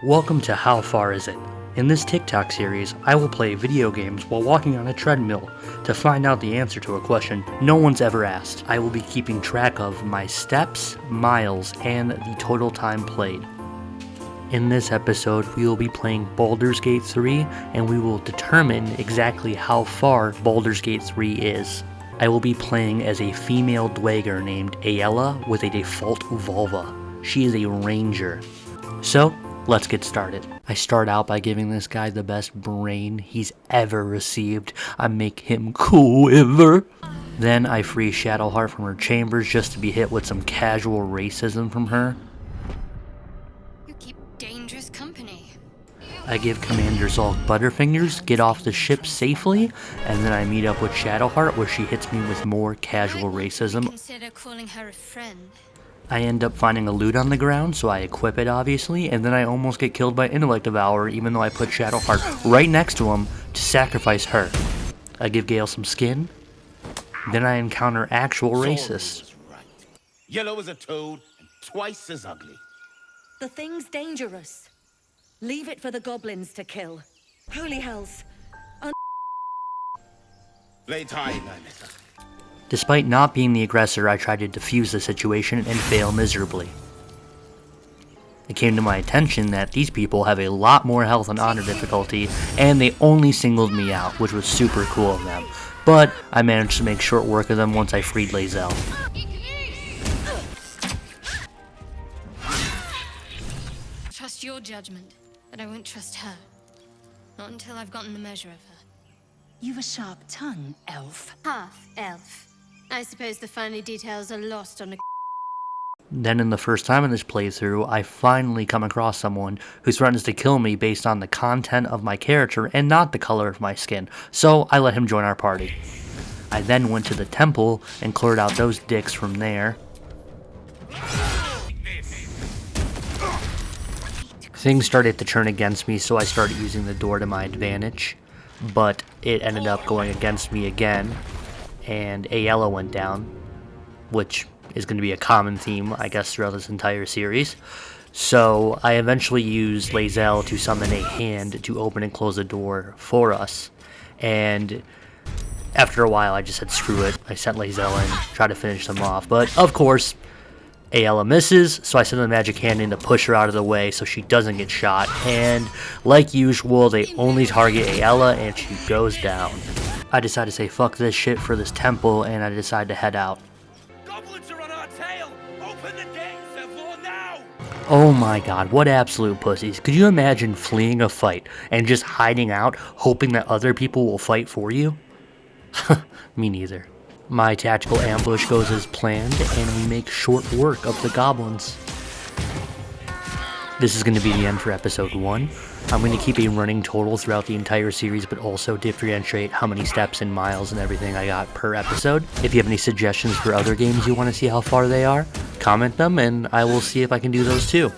Welcome to How Far Is It? In this TikTok series, I will play video games while walking on a treadmill to find out the answer to a question no one's ever asked. I will be keeping track of my steps, miles, and the total time played. In this episode, we will be playing Baldurs Gate 3, and we will determine exactly how far Baldurs Gate 3 is. I will be playing as a female dweger named Ayella with a default vulva. She is a ranger. So, let's get started. I start out by giving this guy the best brain he's ever received. I make him quiver. Then I free Shadowheart from her chambers just to be hit with some casual racism from her. You keep dangerous company. I give Commander Zolk Butterfingers, get off the ship safely, and then I meet up with Shadowheart where she hits me with more casual racism. Consider calling her a friend. I end up finding a loot on the ground, so I equip it obviously, and then I almost get killed by Intellect Devourer even though I put Shadowheart right next to him to sacrifice her. I give Gale some skin, then I encounter actual racists. Right. Yellow as a toad and twice as ugly. The thing's dangerous. Leave it for the goblins to kill. Holy hells. Blades high, Nymeta. Despite not being the aggressor, I try to defuse the situation and fail miserably. It came to my attention that these people have a lot more health on honor difficulty, and they only singled me out, which was super cool of them. But I managed to make short work of them once I freed Lae'zel. Trust your judgment, but I won't trust her. Not until I've gotten the measure of her. You've a sharp tongue, elf. Half elf. I suppose the finer details are lost on a... Then in the first time in this playthrough, I finally come across someone who threatens to kill me based on the content of my character and not the color of my skin, so I let him join our party. I then went to the temple and cleared out those dicks from there. Things started to turn against me, so I started using the door to my advantage, but it ended up going against me again, and Ayella went down, which is going to be a common theme, I guess, throughout this entire series. So I eventually used Lae'zel to summon a hand to open and close the door for us, and after a while I just said screw it. I sent Lae'zel in, tried to finish them off, but of course Ayella misses, so I send the magic hand in to push her out of the way so she doesn't get shot, and like usual, they only target Ayella and she goes down. I decide to say fuck this shit for this temple, and I decide to head out. Goblins are on our tail! Open the gates, therefore, now! Oh my god, what absolute pussies. Could you imagine fleeing a fight and just hiding out, hoping that other people will fight for you? Me neither. My tactical ambush goes as planned, and we make short work of the goblins. This is going to be the end for episode 1. I'm going to keep a running total throughout the entire series, but also differentiate how many steps and miles and everything I got per episode. If you have any suggestions for other games you want to see how far they are, comment them, and I will see if I can do those too.